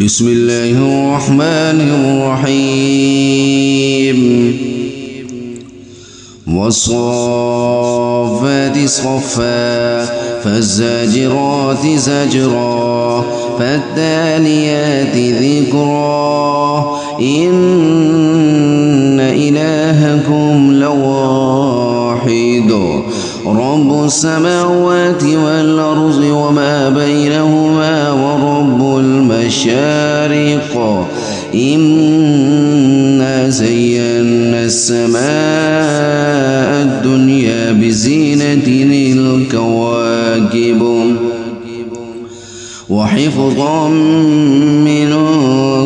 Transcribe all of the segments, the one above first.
بسم الله الرحمن الرحيم والصافات صفا فالزاجرات زجرا فالتاليات ذكرا إن إلهكم لواحد رب السماوات والأرض وما بينهما ورب المشارق إنا زينا السماء الدنيا بزينة الكواكب وحفظا من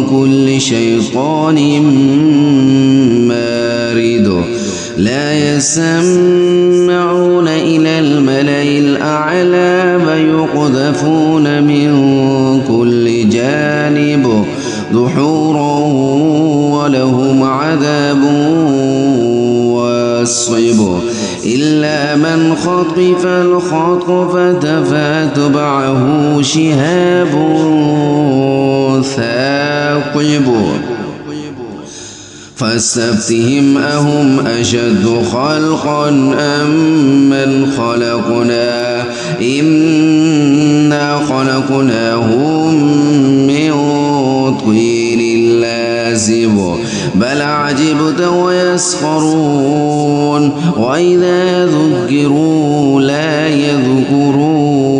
كل شيطان مارد لا يسمعون إلى الملأ الأعلى فيقذفون من كل جانب دحورا ولهم عذاب واصب إلا من خطف الخطفة فاتبعه شهاب ثاقب فاستفتهم أهم أشد خلقا أم من خلقنا إنا خلقناهم من طين لازب بل عجبت ويسخرون وإذا ذكروا لا يذكرون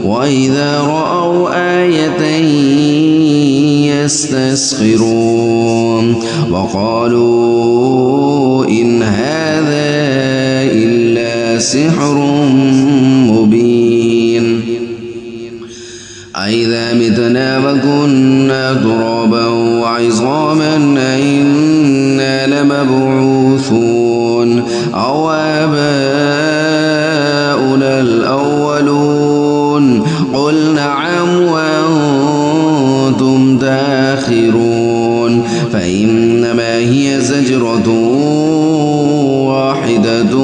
وإذا رأوا آية يستسخرون وقالوا إن هذا إلا سحر مبين أإذا متنا وكنا ترابا وعظاما أإنا لمبعوثون أو آباؤنا الأولون قل نعم وأنتم داخرون فإنما هي زجرة واحدة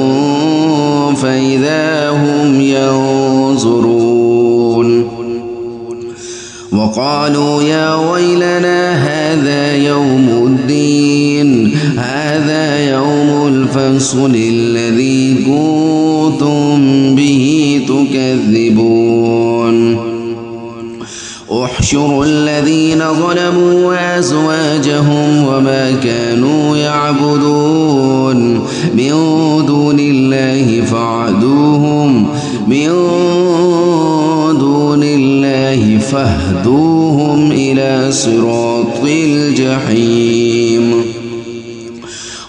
فإذا هم ينظرون وقالوا يا ويلنا هذا يوم الدين هذا يوم الفصل الذي كنتم به تكذبون احشروا الذين ظلموا وأزواجهم وما كانوا يعبدون من دون الله فاعدوهم من دون الله فاهدوهم إلى صراط الجحيم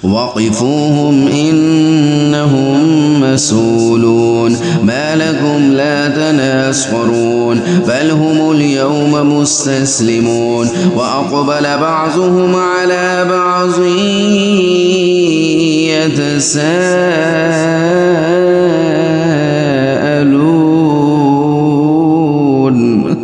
وقفوهم إنهم مسؤولون ما لكم لا تناصرون بل هم اليوم مستسلمون وأقبل بعضهم على بعض يتساءلون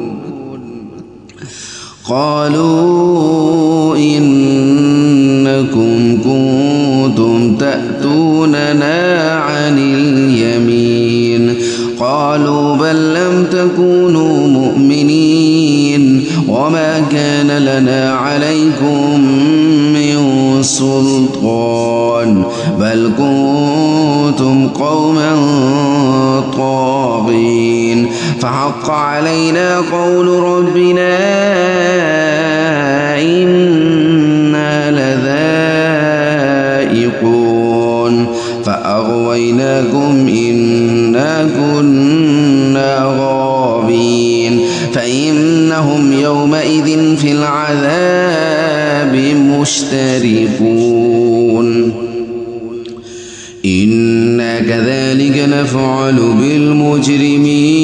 قالوا إنكم كنتم تأتوننا عن اليمين قالوا بل لم تكونوا مؤمنين وما كان لنا عليكم من سلطان بل كنتم قوما طاغين فحق علينا قول ربنا إنا لذائقون فأغويناكم إنا كنا غاوين فإنهم يومئذ في العذاب مشتركون إنا كذلك نفعل بالمجرمين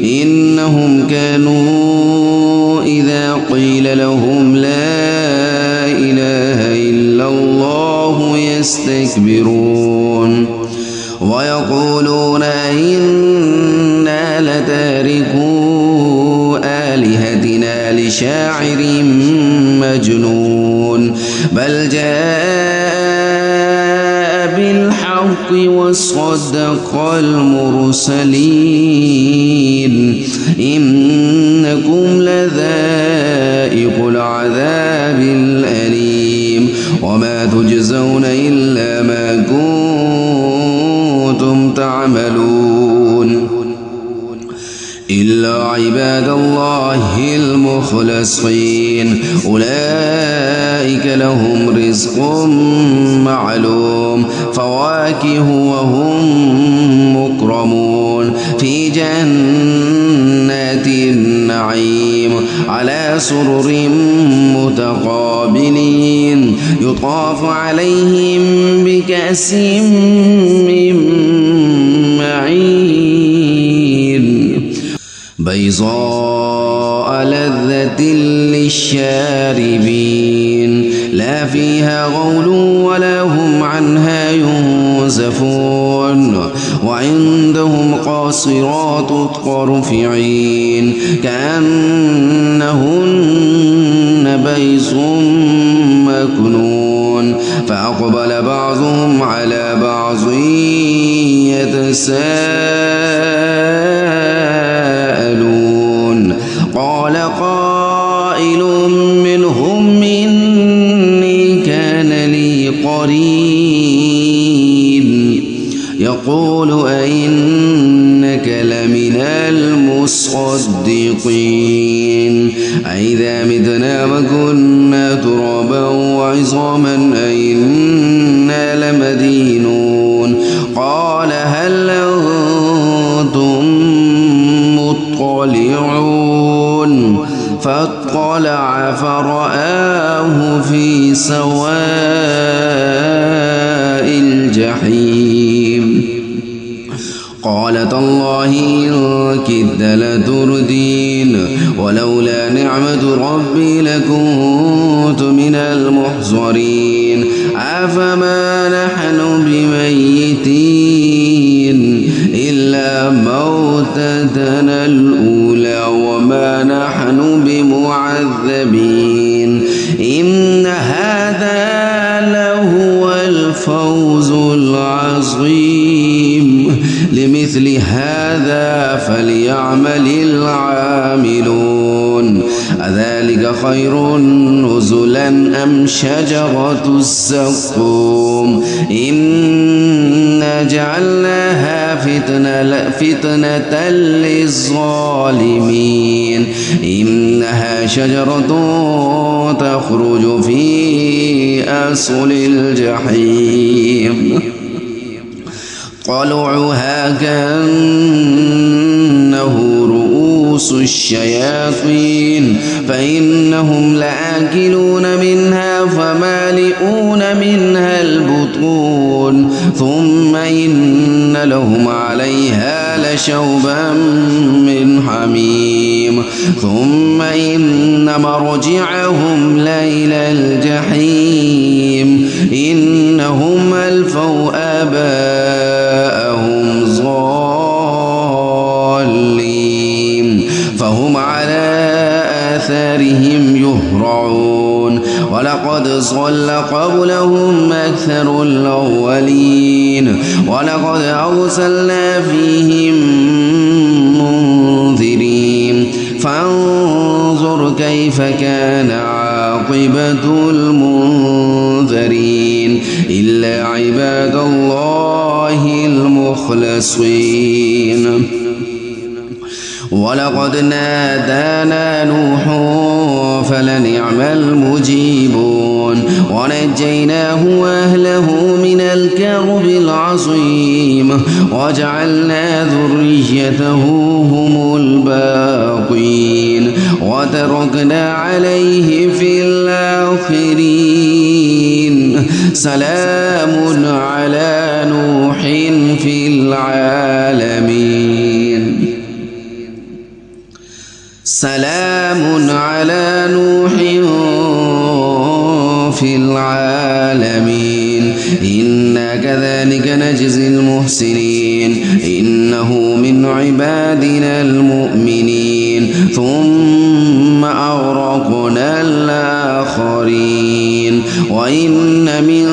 إنهم كانوا إذا قيل لهم لا إله إلا الله يستكبرون ويقولون إنا لتاركو آلهتنا لشاعر مجنون بل جاء بالحق وصدق المرسلين إنكم لذائق العذاب الأليم وما تجزون إلا ما كنتم تعملون إلا عباد الله المخلصين أولئك لهم رزق معلوم فواكه وهم مكرمون في جنات النعيم على سرر متقابلين يطاف عليهم بكأس من معين بيضاء لذة للشاربين لا فيها غول ولا هم عنها ينزفون وعندهم قاصرات الطرف عين كأنهن بيض مكنون فأقبل بعضهم على بعض يتساءلون قال قائل منهم إني كان لي قرين يقول أئنك لمن المصدقين أئذا متنا وكنا ترابا وعظاما أئنا لمدينون قال هل أنتم مطلعون فاطلع فرآه في سواء الجحيم قال تالله إن كدت لتردين ولولا نعمة ربي لكنت من المحضرين أفما نحن بميتين إلا موتتنا الأولى وما نحن بمعذبين إن هذا لهو الفوز العظيم لمثل هذا فليعمل العاملون أذلك خير نزلا أم شجرة الزقوم إنا جعلناها فتنة للظالمين إنها شجرة تخرج في أصل الجحيم طلعها كأنه رؤوس الشياطين فإنهم لآكلون منها فمالئون منها البطون ثم إن لهم عليها لشوبا من حميم ثم إن مرجعهم لإلى الجحيم إنهم ألفوا آباءهم ضالين فهم على آثارهم يهرعون ولقد ضل قبلهم أكثر الأولين ولقد أرسلنا فيهم منذرين فانظر كيف كان عاقبة المنذرين إلا عباد الله المخلصين ولقد نادانا نوح فلنعم المجيبون ونجيناه وأهله من الكرب العظيم وجعلنا ذريته هم الباقين وتركنا عليه في الآخرين سلام على نوح في العالمين سلام على نوح في العالمين إنا كذلك نجزي المحسنين إنه من عبادنا المؤمنين ثم أغرقنا الآخرين آخرين وإن من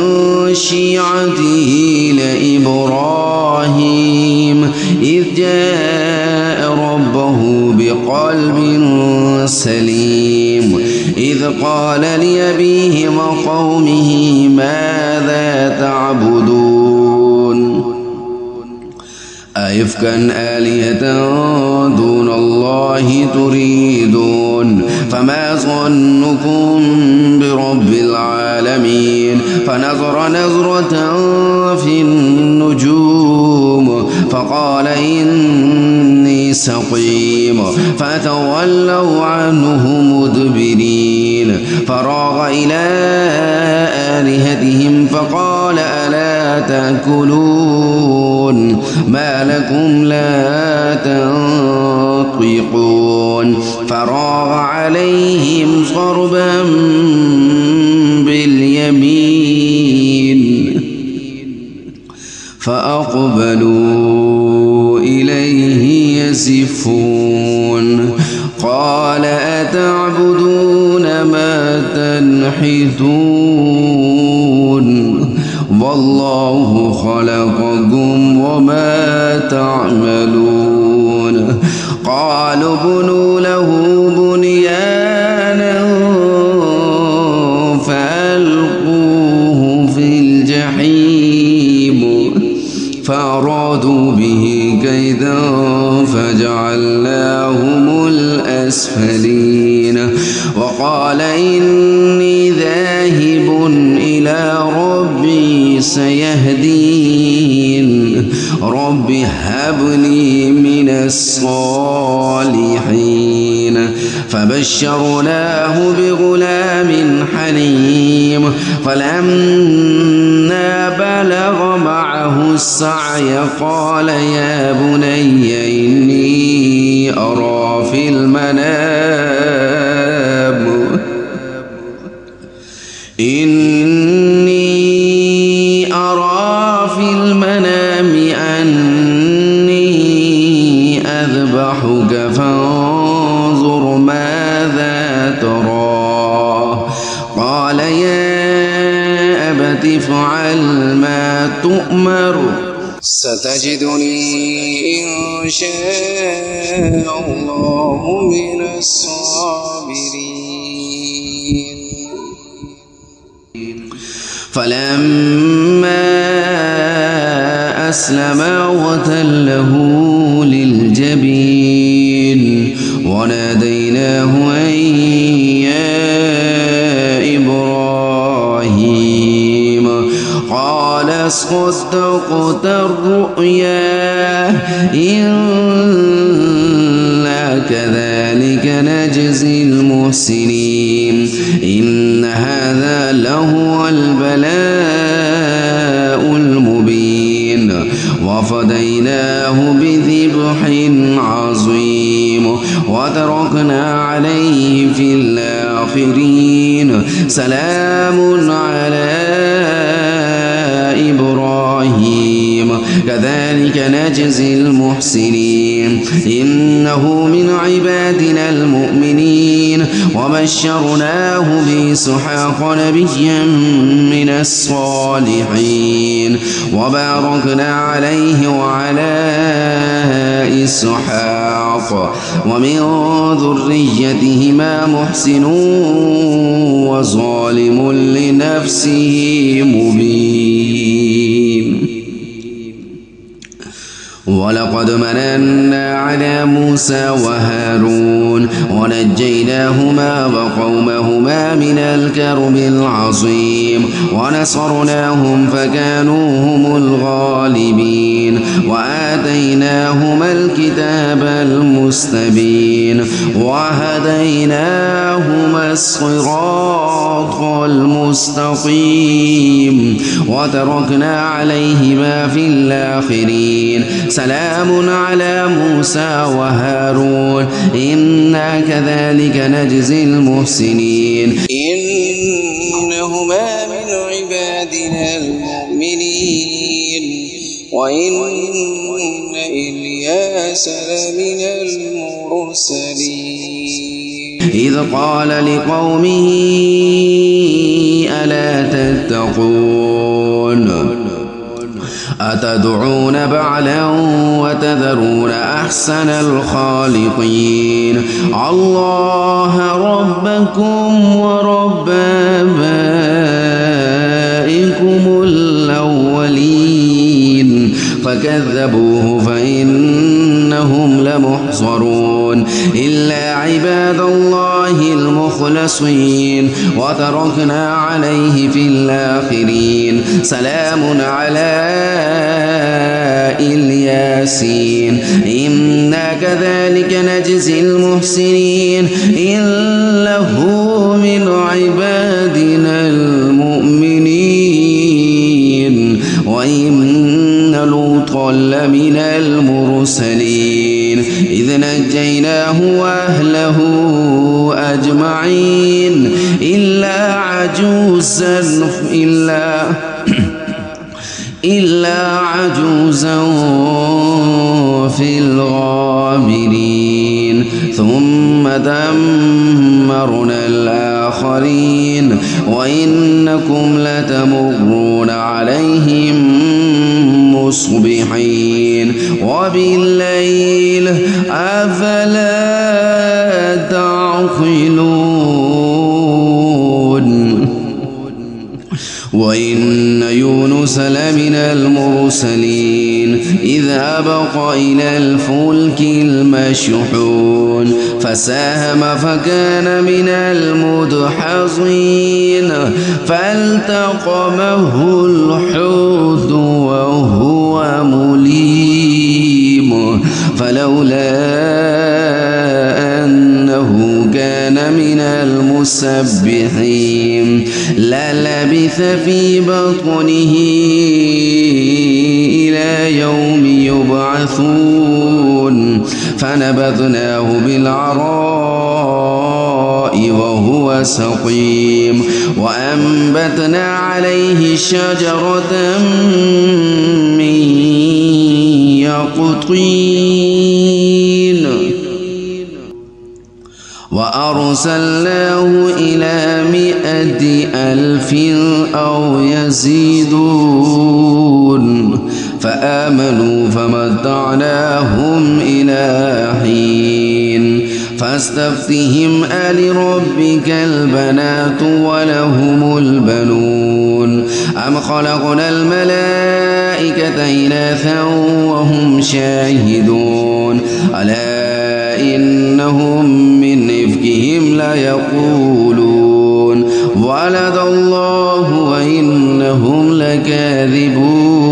شيعته لإبراهيم إذ جاء ربه بقلب سليم إذ قال لأبيه وقومه ماذا تعبدون أئفكا آلهة دون الله تريدون فما ظنكم برب العالمين فنظر نظرة في النجوم فقال إني سقيم فتولوا عنه مدبرين فراغ إلى آلهتهم فقال ألا تأكلون ما لكم لا تنطقون فراغ عليهم ضربا باليمين فأقبلوا إليه يزفون قال أتعبدون ما تنحتون والله خلقكم وما تعملون قالوا بنوا له بنيانا فألقوه في الجحيم فأرادوا به كيدا فجعلناهم الأسفلين وقال إني ذاهب إلى ربي سيهدين رب هب لي من الصالحين فبشرناه بغلام حليم فلما بلغ معه السعي قال يا بني إني أرى في المنام أني أذبحك فانظر ماذا ترى قال يا أبت افعل ما تؤمر ستجدني إن شاء الله من الصابرين فلما أسلما وتله للجبين وناديناه أن يا إبراهيم قال صدقت الرؤيا إنا كذلك نجزي المحسنين إن هذا لهو البلاء المبين وفديناه بذبح عظيم وتركنا عليه في الآخرين سلام على إبراهيم كذلك نجزي المحسنين إنه من عبادنا المؤمنين وبشرناه بإسحاق نبيا من الصالحين وباركنا عليه وعلى إسحاق ومن ذريتهما محسن وظالم لنفسه مبين ولقد مننا على موسى وهارون ونجيناهما وقومهما من الكرب العظيم ونصرناهم فكانوا هم الغالبين وآتيناهما الكتاب المستبين وهديناهما الصراط المستقيم وتركنا عليهما في الآخرين سلام على موسى وهارون إنا كذلك نجزي المحسنين إنهما من عبادنا المؤمنين وإن إلياس لمن المرسلين إذ قال لقومه ألا تتقون أتدعون بعلا وتذرون أحسن الخالقين الله ربكم ورب آبائكم الأولين فكذبوه فإنهم لمحضرون إلا عباد الله المخلصين وتركنا عليه في الآخرين سلام على الياسين إنا كذلك نجزي المحسنين إنه من عبادنا المؤمنين وإن لوطا لمن المرسلين إذ نجيناه وأهله أجمعين إلا عجوزا في الغابرين ثم دمرنا الآخرين وإنكم لتمرون عليهم مصبحين وبالليل أفلا تعقلون وإن يونس لمن المرسلين إذ أبق إلى الفلك المشحون فساهم فكان من المدحضين فالتقمه الحوت وهو مليم فلولا أنه كان من المسبحين للبث في بطنه إلى يوم يبعثون فنبذناه بالعراء وهو سقيم وأنبتنا عليه شجرة من يقطين وأرسلناه إلى 100,000 أو يزيدون فآمنوا فمتعناهم إلى حين فاستفتهم ألربك البنات ولهم البنون أم خلقنا الملائكة إناثا وهم شاهدون ألا إنهم من إفكهم ليقولون ولد الله وإنهم لكاذبون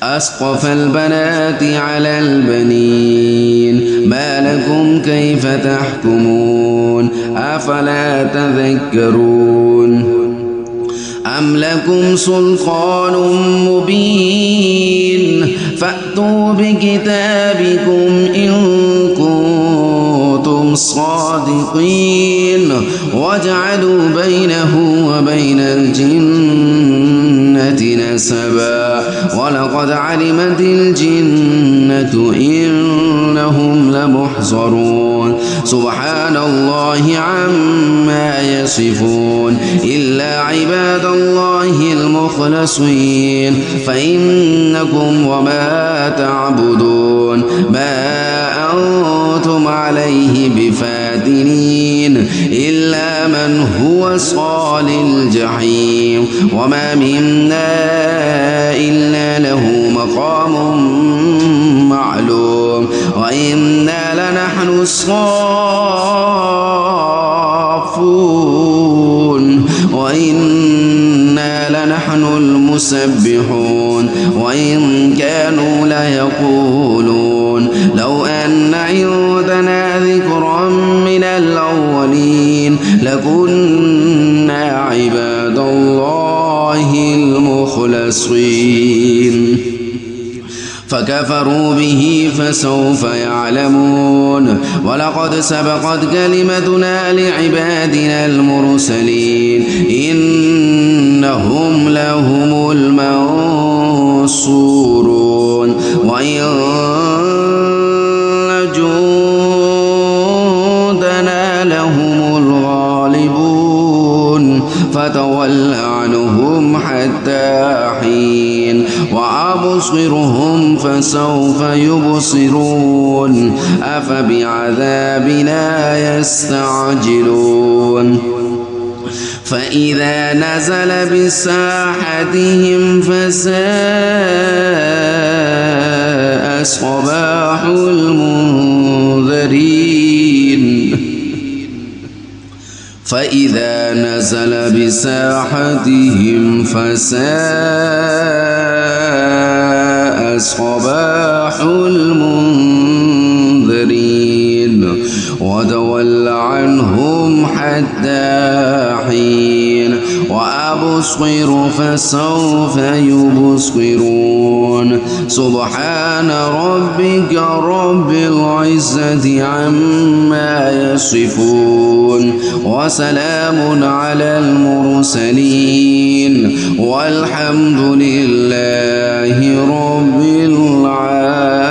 أسقف البنات على البنين ما لكم كيف تحكمون أفلا تذكرون أم لكم سلطان مبين فأتوا بكتابكم إن كنتم صادقين وجعلوا بينه وبين الجنة نسبا ولقد علمت الجنة إنهم لمحضرون سبحان الله عما يصفون إلا عباد الله المخلصين فإنكم وما تعبدون ما أنتم عليه بفاتنين إلا من هو صال الجحيم وما منا إلا له مقام معلوم وإنا لنحن الصافون وإنا لنحن المسبحون وإن كانوا ليقولون لو أن عندنا ذكرا من الأولين لكنا عباد الله المخلصين فكفروا به فسوف يعلمون ولقد سبقت كلمتنا لعبادنا المرسلين إنهم لهم المنصورون وإن جندنا لهم الغالبون فتول عنهم حتى حين وأبصرهم فسوف يبصرون أفبعذابنا يستعجلون فإذا نزل بساحتهم فساء صباح المنذرين فإذا نزل بساحتهم فساء صباح المنذرين وتول عنهم حتى حين وأبصر فسوف يبصرون سبحان ربك رب العزة عما يصفون وسلام على المرسلين والحمد لله رب العالمين.